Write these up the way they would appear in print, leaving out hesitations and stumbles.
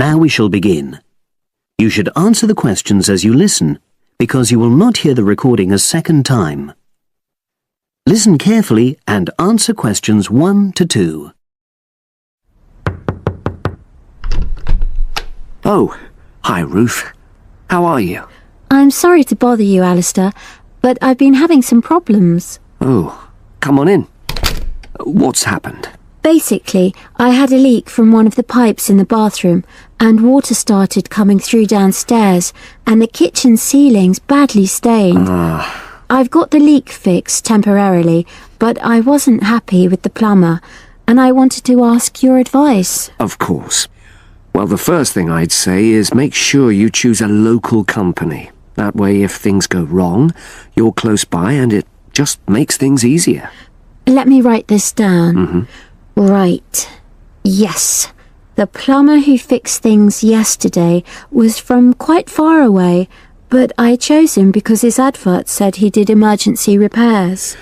Now we shall begin. You should answer the questions as you listen, because you will not hear the recording a second time. Listen carefully and answer questions 1 to 2. Oh, hi Ruth. How are you? I'm sorry to bother you, Alistair, but I've been having some problems. Oh, come on in. What's happened? Basically, I had a leak from one of the pipes in the bathroom, and water started coming through downstairs, and the kitchen ceiling's badly stained. I've got the leak fixed temporarily, but I wasn't happy with the plumber, and I wanted to ask your advice. Of course. Well, the first thing I'd say is make sure you choose a local company. That way, if things go wrong, you're close by and it just makes things easier. Let me write this down. Right. Yes. The plumber who fixed things yesterday was from quite far away, but I chose him because his advert said he did emergency repairs.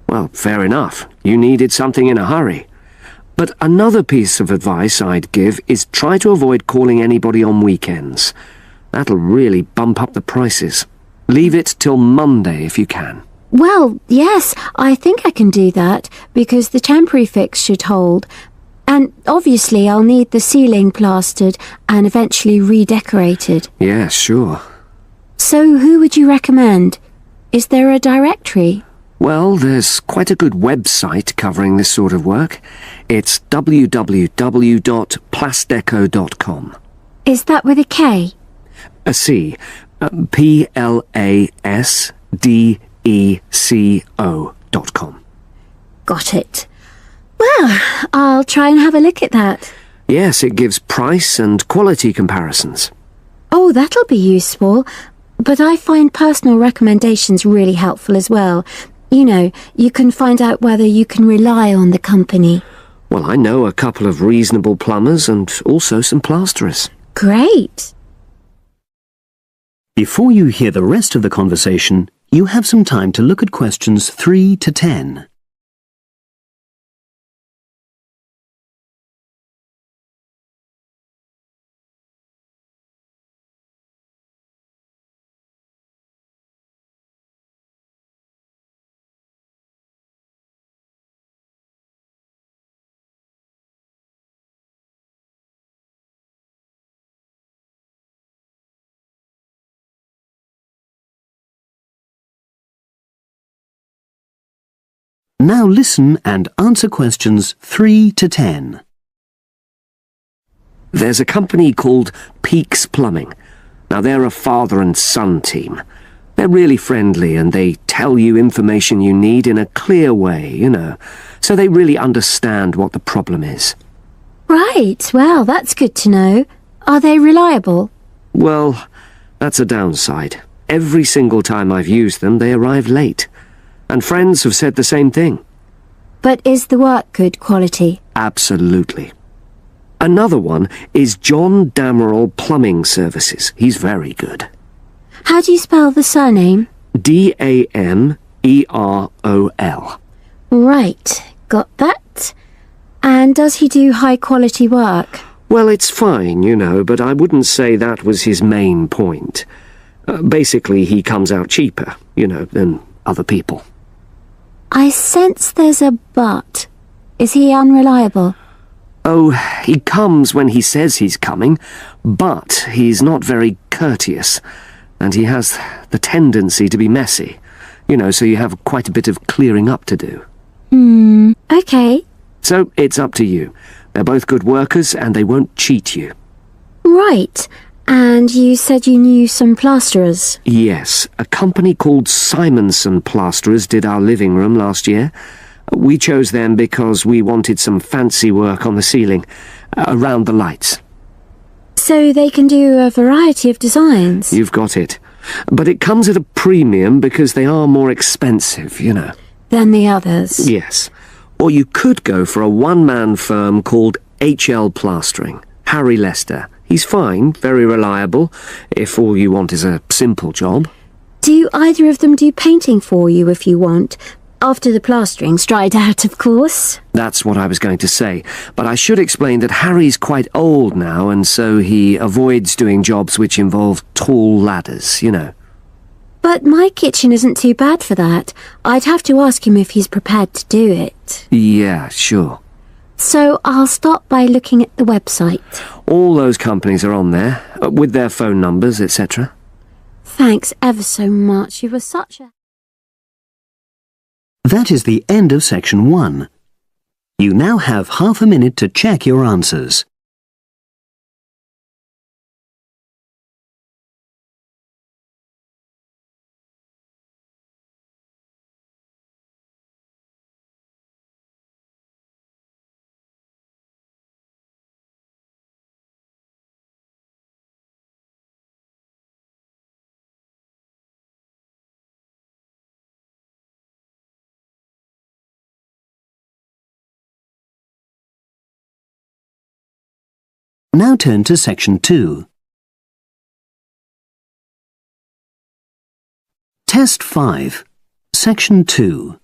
Well, fair enough. You needed something in a hurry. But another piece of advice I'd give is try to avoid calling anybody on weekends. That'll really bump up the prices. Leave it till Monday if you can. Well, yes, I think I can do that, because the temporary fix should hold. And obviously I'll need the ceiling plastered and eventually redecorated. Yeah, sure. So who would you recommend? Is there a directory? Well, there's quite a good website covering this sort of work. It's www.plasdeco.com. Is that with a K? A C. PLASDECO.com. Got it. Well, I'll try and have a look at that. Yes, it gives price and quality comparisons. Oh, that'll be useful. But I find personal recommendations really helpful as well. You know, you can find out whether you can rely on the company. Well, I know a couple of reasonable plumbers and also some plasterers. Great. Before you hear the rest of the conversation, you have some time to look at questions 3 to 10. Now listen and answer questions 3 to 10. There's a company called Peaks Plumbing. Now, they're a father and son team. They're really friendly and they tell you information you need in a clear way, you know, so they really understand what the problem is. Right, well, that's good to know. Are they reliable? Well, that's a downside. Every single time I've used them, they arrive late. And friends have said the same thing. But is the work good quality? Absolutely. Another one is John Damerel Plumbing Services. He's very good. How do you spell the surname? Damerol. Right, got that. And does he do high-quality work? Well, it's fine, you know, but I wouldn't say that was his main point. Basically, he comes out cheaper, you know, than other people. I sense there's a but. Is he unreliable? Oh, he comes when he says he's coming, but he's not very courteous, and he has the tendency to be messy, you know, so you have quite a bit of clearing up to do. Okay. So it's up to you. They're both good workers and they won't cheat you. Right. And you said you knew some plasterers? Yes, a company called Simonson Plasterers did our living room last year. We chose them because we wanted some fancy work on the ceiling, around the lights. So they can do a variety of designs? You've got it. But it comes at a premium because they are more expensive, you know. Than the others? Yes. Or you could go for a one-man firm called HL Plastering. Harry Lester. He's fine, very reliable, if all you want is a simple job. Do either of them do painting for you if you want? After the plastering's dried out, of course. That's what I was going to say, but I should explain that Harry's quite old now, and so he avoids doing jobs which involve tall ladders, you know. But my kitchen isn't too bad for that. I'd have to ask him if he's prepared to do it. Yeah, sure. So I'll start by looking at the website. All those companies are on there, with their phone numbers, etc. Thanks ever so much. You were such a... That is the end of section 1. You now have half a minute to check your answers. Now turn to section 2. Test 5, section 2.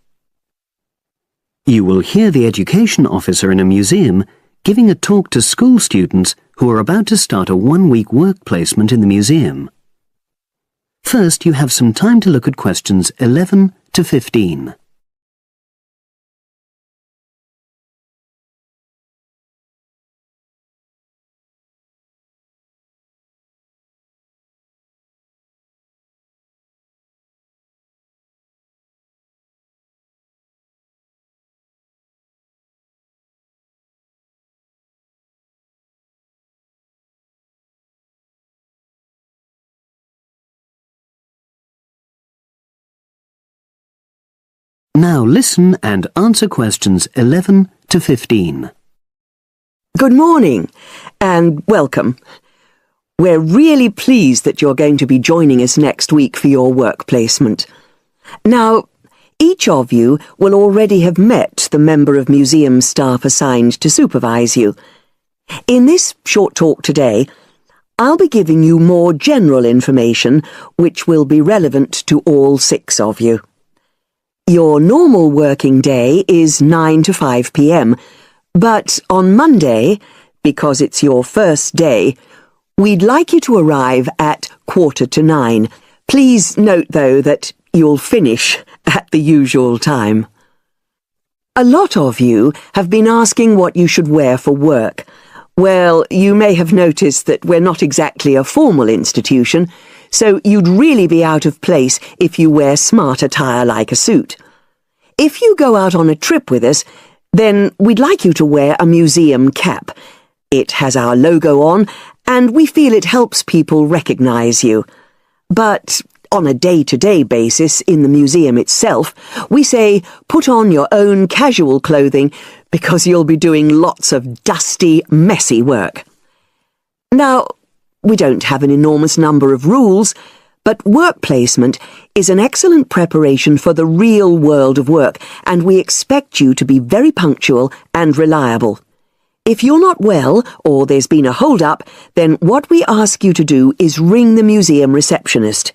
You will hear the education officer in a museum giving a talk to school students who are about to start a 1-week work placement in the museum. First, you have some time to look at questions 11 to 15. Now listen and answer questions 11 to 15. Good morning and welcome. We're really pleased that you're going to be joining us next week for your work placement. Now, each of you will already have met the member of museum staff assigned to supervise you. In this short talk today, I'll be giving you more general information which will be relevant to all 6 of you. Your normal working day is 9 to 5 p.m, but on Monday, because it's your first day, we'd like you to arrive at 9:15. Please note, though, that you'll finish at the usual time. A lot of you have been asking what you should wear for work. Well, you may have noticed that we're not exactly a formal institution, so you'd really be out of place if you wear smart attire like a suit. If you go out on a trip with us, then we'd like you to wear a museum cap. It has our logo on, and we feel it helps people recognize you. But on a day-to-day basis in the museum itself, we say put on your own casual clothing because you'll be doing lots of dusty, messy work. Now, we don't have an enormous number of rules, but work placement is an excellent preparation for the real world of work, and we expect you to be very punctual and reliable. If you're not well, or there's been a hold-up, then what we ask you to do is ring the museum receptionist.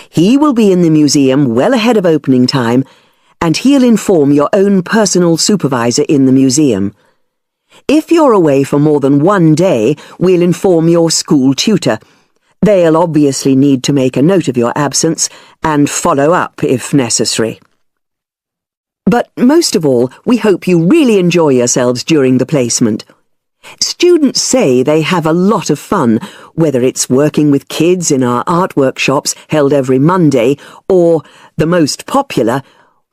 He will be in the museum well ahead of opening time, and he'll inform your own personal supervisor in the museum. If you're away for more than 1 day, we'll inform your school tutor. They'll obviously need to make a note of your absence and follow up if necessary. But most of all, we hope you really enjoy yourselves during the placement. Students say they have a lot of fun, whether it's working with kids in our art workshops held every Monday, or, the most popular,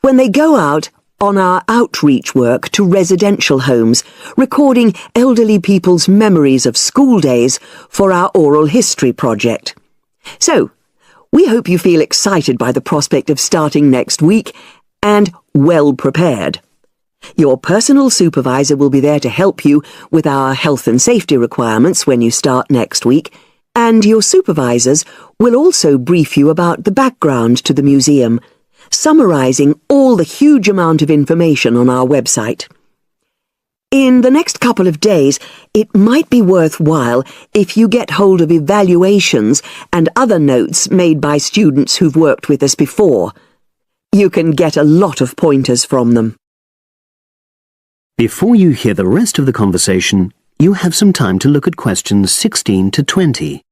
when they go out on our outreach work to residential homes, recording elderly people's memories of school days for our oral history project. So, we hope you feel excited by the prospect of starting next week and well prepared. Your personal supervisor will be there to help you with our health and safety requirements when you start next week, and your supervisors will also brief you about the background to the museum, summarizing all the huge amount of information on our website. In the next couple of days, it might be worthwhile if you get hold of evaluations and other notes made by students who've worked with us before. You can get a lot of pointers from them. Before you hear the rest of the conversation, you have some time to look at questions 16 to 20.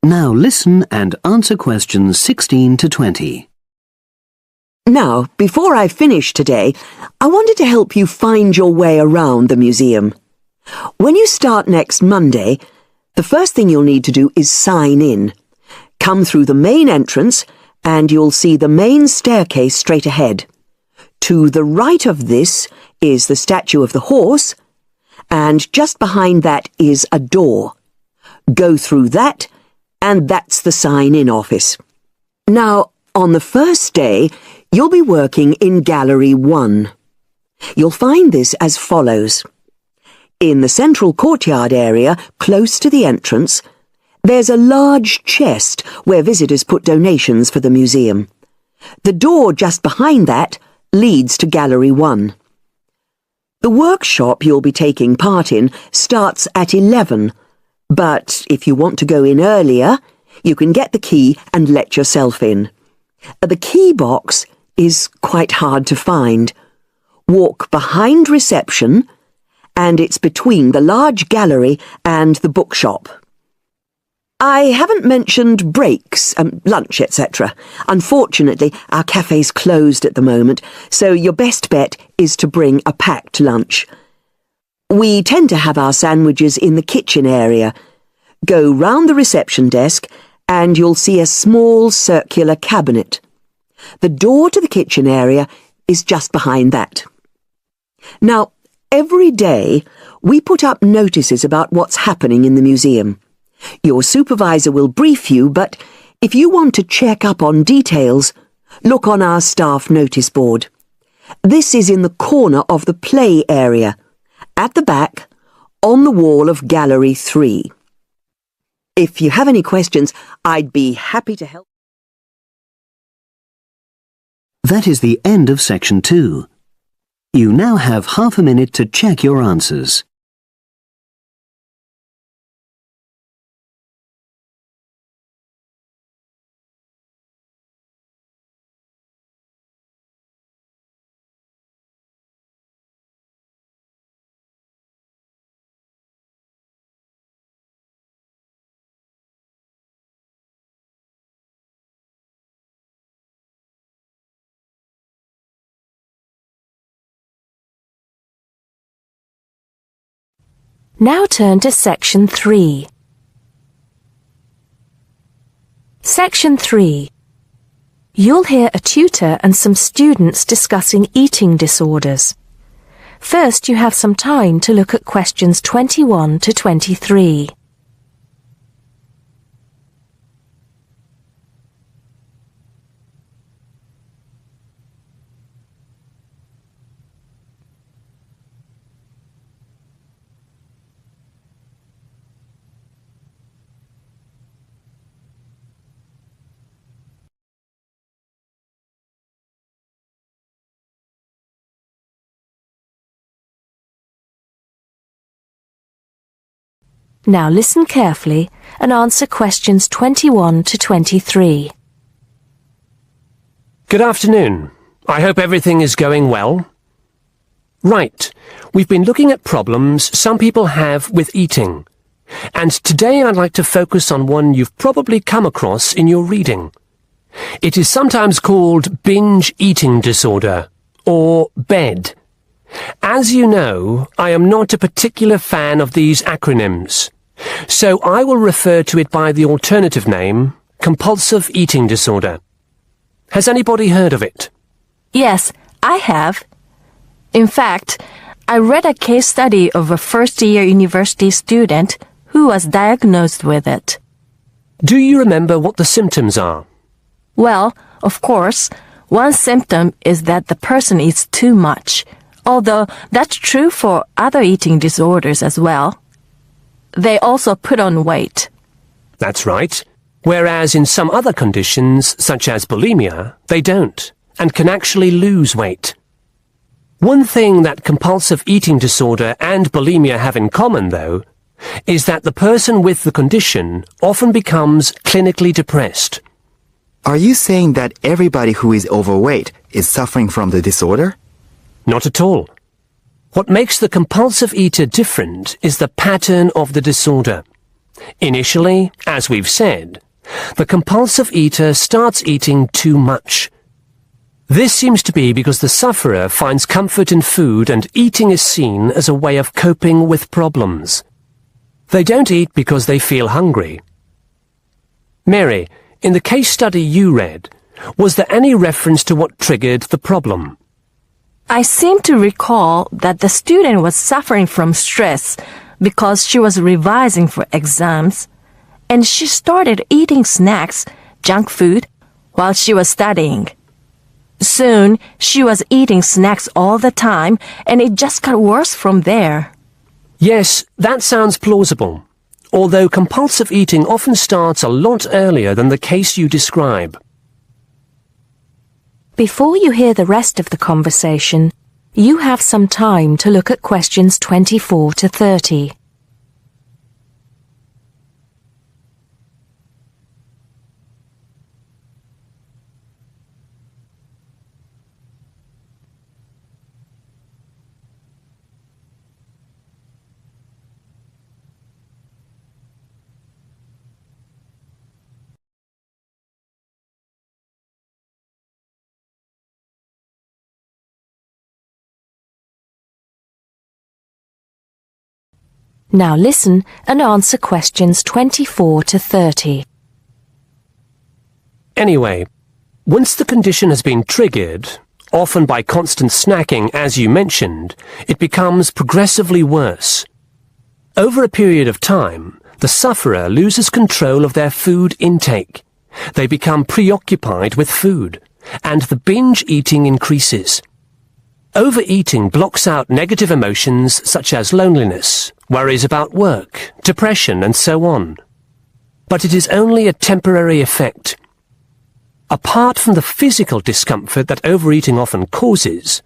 Now listen and answer questions 16 to 20. Now, before I finish today, I wanted to help you find your way around the museum. When you start next Monday, the first thing you'll need to do is sign in. Come through the main entrance and you'll see the main staircase straight ahead. To the right of this is the statue of the horse, and just behind that is a door. Go through that, and that's the sign-in office. Now, on the first day, you'll be working in Gallery 1. You'll find this as follows. In the central courtyard area, close to the entrance, there's a large chest where visitors put donations for the museum. The door just behind that leads to Gallery 1. The workshop you'll be taking part in starts at 11, but if you want to go in earlier, you can get the key and let yourself in. The key box is quite hard to find. Walk behind reception, and it's between the large gallery and the bookshop. I haven't mentioned breaks, lunch, etc. Unfortunately, our cafe's closed at the moment, so your best bet is to bring a packed lunch. We tend to have our sandwiches in the kitchen area. Go round the reception desk and you'll see a small circular cabinet. The door to the kitchen area is just behind that. Now, every day we put up notices about what's happening in the museum. Your supervisor will brief you, but if you want to check up on details, look on our staff notice board. This is in the corner of the play area, at the back, on the wall of Gallery 3. If you have any questions, I'd be happy to help. That is the end of section 2. You now have half a minute to check your answers. Now turn to Section 3. Section 3. You'll hear a tutor and some students discussing eating disorders. First, you have some time to look at questions 21 to 23. Now listen carefully and answer questions 21 to 23. Good afternoon. I hope everything is going well. Right, we've been looking at problems some people have with eating. And today I'd like to focus on one you've probably come across in your reading. It is sometimes called binge eating disorder, or BED. As you know, I am not a particular fan of these acronyms, so I will refer to it by the alternative name, compulsive eating disorder. Has anybody heard of it? Yes, I have. In fact, I read a case study of a first-year university student who was diagnosed with it. Do you remember what the symptoms are? Well, of course, one symptom is that the person eats too much, although that's true for other eating disorders as well. They also put on weight. That's right. whereas in some other conditions, such as bulimia, they don't, and can actually lose weight. One thing that compulsive eating disorder and bulimia have in common, though, is that the person with the condition often becomes clinically depressed. Are you saying that everybody who is overweight is suffering from the disorder? Not at all. What makes the compulsive eater different is the pattern of the disorder. Initially, as we've said, the compulsive eater starts eating too much. This seems to be because the sufferer finds comfort in food and eating is seen as a way of coping with problems. They don't eat because they feel hungry. Mary, in the case study you read, was there any reference to what triggered the problem? I seem to recall that the student was suffering from stress because she was revising for exams, and she started eating snacks, junk food, while she was studying. Soon, she was eating snacks all the time, and it just got worse from there. Yes, that sounds plausible, although compulsive eating often starts a lot earlier than the case you describe. Before you hear the rest of the conversation, you have some time to look at questions 24 to 30. Now listen and answer questions 24 to 30. Anyway, once the condition has been triggered, often by constant snacking as you mentioned, it becomes progressively worse. Over a period of time, the sufferer loses control of their food intake. They become preoccupied with food, and the binge eating increases. Overeating blocks out negative emotions such as loneliness, worries about work, depression, and so on. But it is only a temporary effect. Apart from the physical discomfort that overeating often causes,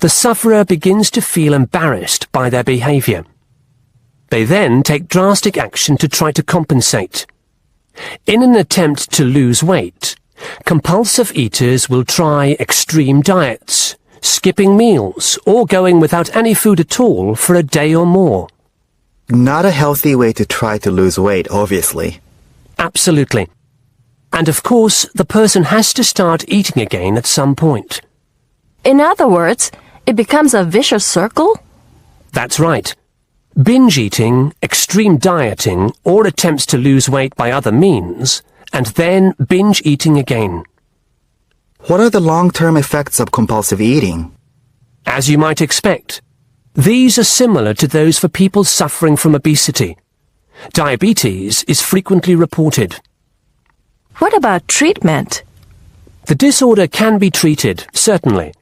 the sufferer begins to feel embarrassed by their behavior. They then take drastic action to try to compensate. In an attempt to lose weight, compulsive eaters will try extreme diets, skipping meals, or going without any food at all for a day or more. Not a healthy way to try to lose weight, obviously. Absolutely. And of course, the person has to start eating again at some point. In other words, it becomes a vicious circle? That's right. Binge eating, extreme dieting, or attempts to lose weight by other means, and then binge eating again. What are the long-term effects of compulsive eating? As you might expect, these are similar to those for people suffering from obesity. Diabetes is frequently reported. What about treatment? The disorder can be treated, certainly.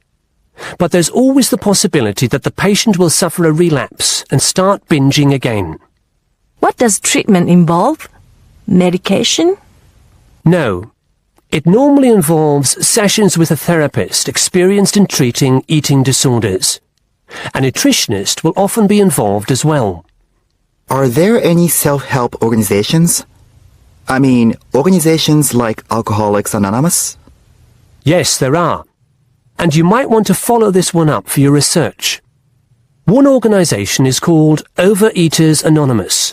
But there's always the possibility that the patient will suffer a relapse and start binging again. What does treatment involve? Medication? No. It normally involves sessions with a therapist experienced in treating eating disorders. A nutritionist will often be involved as well. Are there any self-help organizations? I mean, organizations like Alcoholics Anonymous? Yes, there are. And you might want to follow this one up for your research. One organization is called Overeaters Anonymous,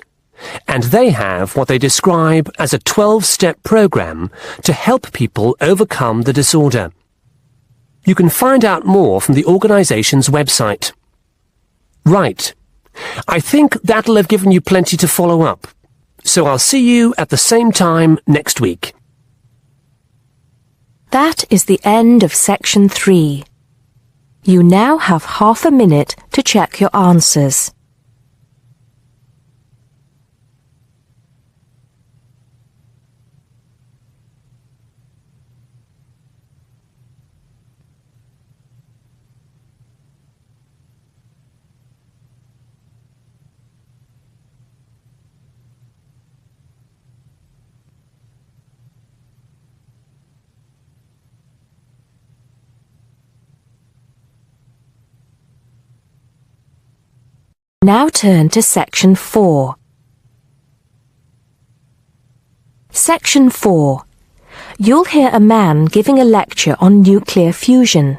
and they have what they describe as a 12-step program to help people overcome the disorder. You can find out more from the organization's website. Right. I think that'll have given you plenty to follow up. So I'll see you at the same time next week. That is the end of section 3. You now have half a minute to check your answers. Now turn to Section 4. Section 4. You'll hear a man giving a lecture on nuclear fusion.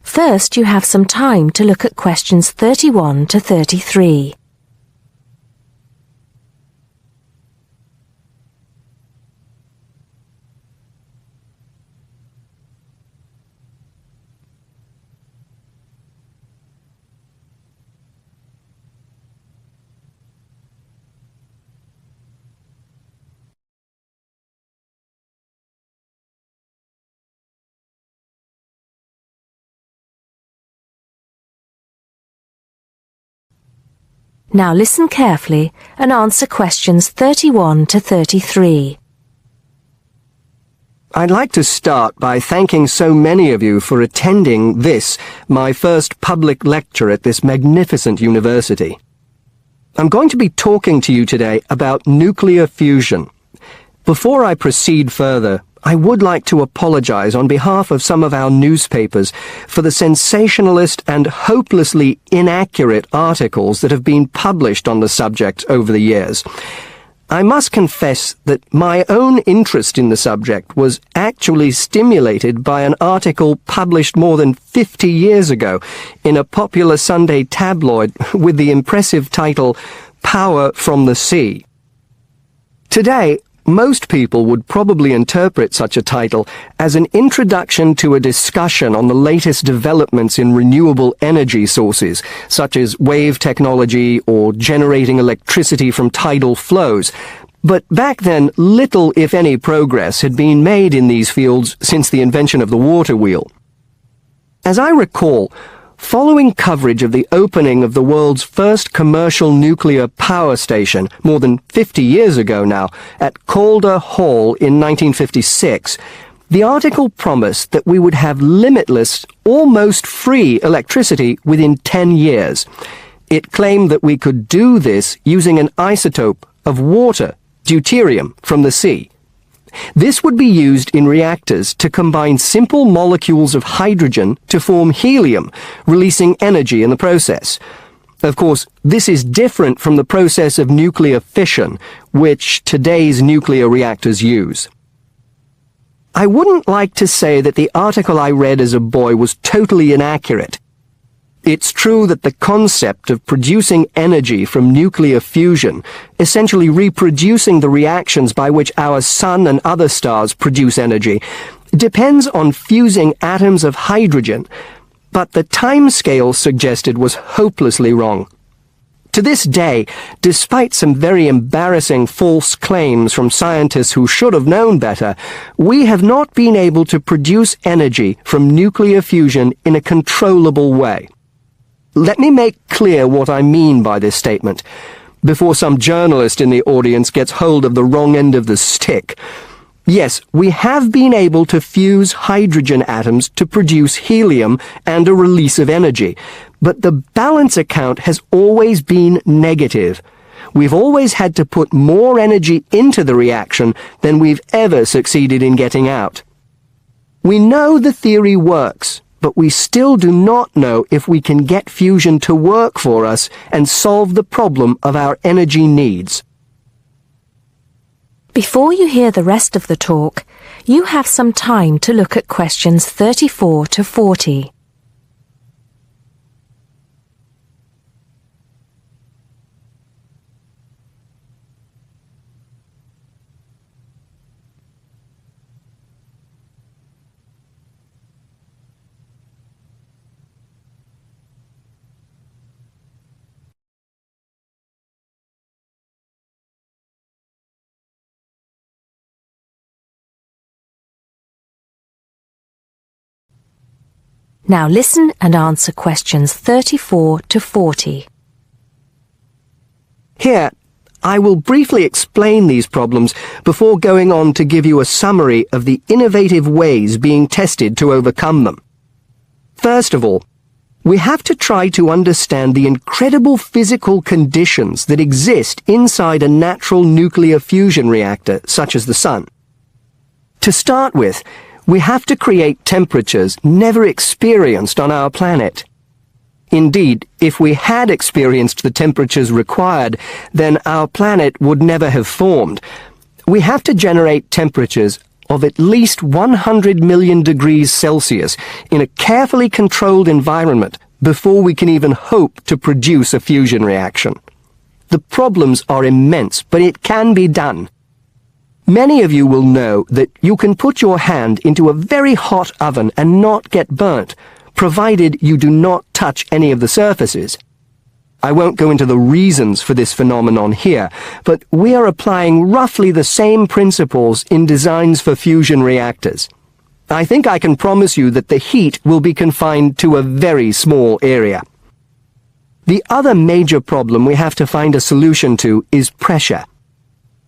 First, you have some time to look at questions 31 to 33. Now listen carefully and answer questions 31 to 33. I'd like to start by thanking so many of you for attending this, my first public lecture at this magnificent university. I'm going to be talking to you today about nuclear fusion. Before I proceed further, I would like to apologize on behalf of some of our newspapers for the sensationalist and hopelessly inaccurate articles that have been published on the subject over the years. I must confess that my own interest in the subject was actually stimulated by an article published more than 50 years ago in a popular Sunday tabloid with the impressive title, Power from the Sea. Today, most people would probably interpret such a title as an introduction to a discussion on the latest developments in renewable energy sources, such as wave technology or generating electricity from tidal flows. But back then, little, if any, progress had been made in these fields since the invention of the water wheel. As I recall, following coverage of the opening of the world's first commercial nuclear power station, more than 50 years ago now, at Calder Hall in 1956, the article promised that we would have limitless, almost free electricity within 10 years. It claimed that we could do this using an isotope of water, deuterium, from the sea. This would be used in reactors to combine simple molecules of hydrogen to form helium, releasing energy in the process. Of course, this is different from the process of nuclear fission, which today's nuclear reactors use. I wouldn't like to say that the article I read as a boy was totally inaccurate. It's true that the concept of producing energy from nuclear fusion, essentially reproducing the reactions by which our sun and other stars produce energy, depends on fusing atoms of hydrogen, but the timescale suggested was hopelessly wrong. To this day, despite some very embarrassing false claims from scientists who should have known better, we have not been able to produce energy from nuclear fusion in a controllable way. Let me make clear what I mean by this statement, before some journalist in the audience gets hold of the wrong end of the stick. Yes, we have been able to fuse hydrogen atoms to produce helium and a release of energy, but the balance account has always been negative. We've always had to put more energy into the reaction than we've ever succeeded in getting out. We know the theory works, but we still do not know if we can get fusion to work for us and solve the problem of our energy needs. Before you hear the rest of the talk, you have some time to look at questions 34 to 40. Now listen and answer questions 34 to 40. Here, I will briefly explain these problems before going on to give you a summary of the innovative ways being tested to overcome them. First of all, we have to try to understand the incredible physical conditions that exist inside a natural nuclear fusion reactor, such as the sun. To start with, we have to create temperatures never experienced on our planet. Indeed, if we had experienced the temperatures required, then our planet would never have formed. We have to generate temperatures of at least 100 million degrees Celsius in a carefully controlled environment before we can even hope to produce a fusion reaction. The problems are immense, but it can be done. Many of you will know that you can put your hand into a very hot oven and not get burnt, provided you do not touch any of the surfaces. I won't go into the reasons for this phenomenon here, but we are applying roughly the same principles in designs for fusion reactors. I think I can promise you that the heat will be confined to a very small area. The other major problem we have to find a solution to is pressure.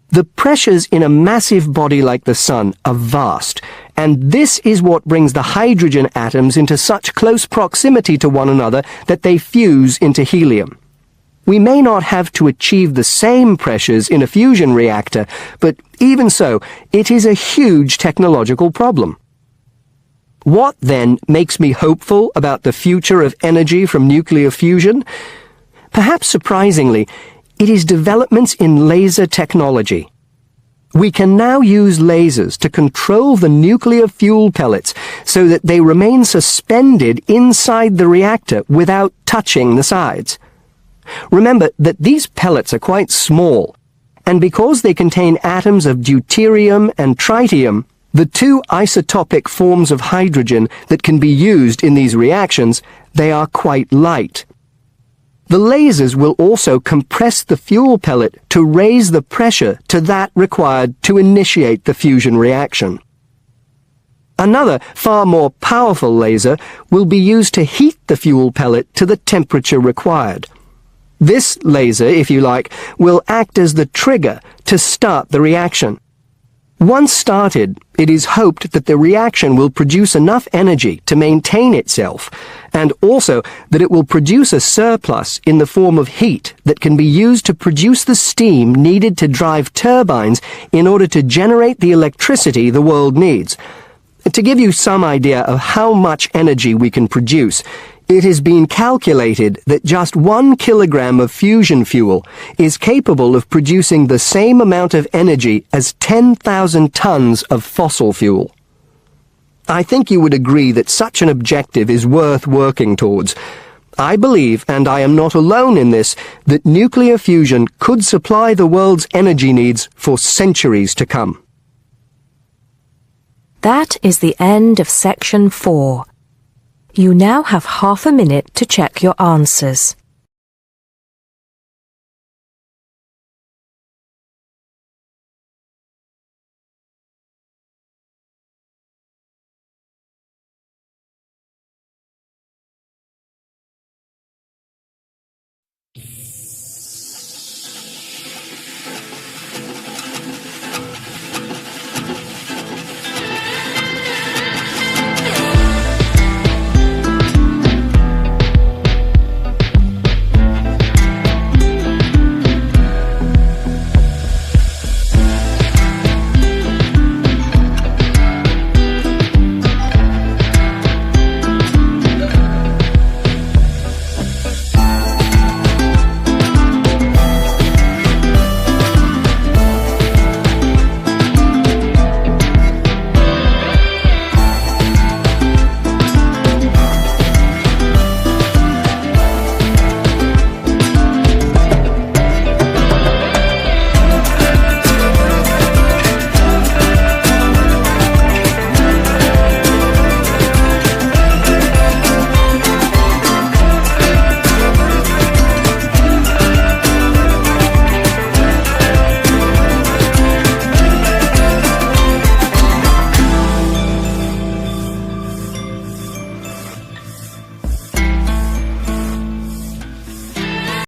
The pressures in a massive body like the Sun are vast, and this is what brings the hydrogen atoms into such close proximity to one another that they fuse into helium. We may not have to achieve the same pressures in a fusion reactor, but even so, it is a huge technological problem. What, then, makes me hopeful about the future of energy from nuclear fusion? Perhaps surprisingly, it is developments in laser technology. We can now use lasers to control the nuclear fuel pellets so that they remain suspended inside the reactor without touching the sides. Remember that these pellets are quite small, and because they contain atoms of deuterium and tritium, the two isotopic forms of hydrogen that can be used in these reactions, they are quite light. The lasers will also compress the fuel pellet to raise the pressure to that required to initiate the fusion reaction. Another, far more powerful laser will be used to heat the fuel pellet to the temperature required. This laser, if you like, will act as the trigger to start the reaction. Once started, it is hoped that the reaction will produce enough energy to maintain itself, and also that it will produce a surplus in the form of heat that can be used to produce the steam needed to drive turbines in order to generate the electricity the world needs. To give you some idea of how much energy we can produce, it has been calculated that just 1 kilogram of fusion fuel is capable of producing the same amount of energy as 10,000 tons of fossil fuel. I think you would agree that such an objective is worth working towards. I believe, and I am not alone in this, that nuclear fusion could supply the world's energy needs for centuries to come. That is the end of section 4. You now have half a minute to check your answers.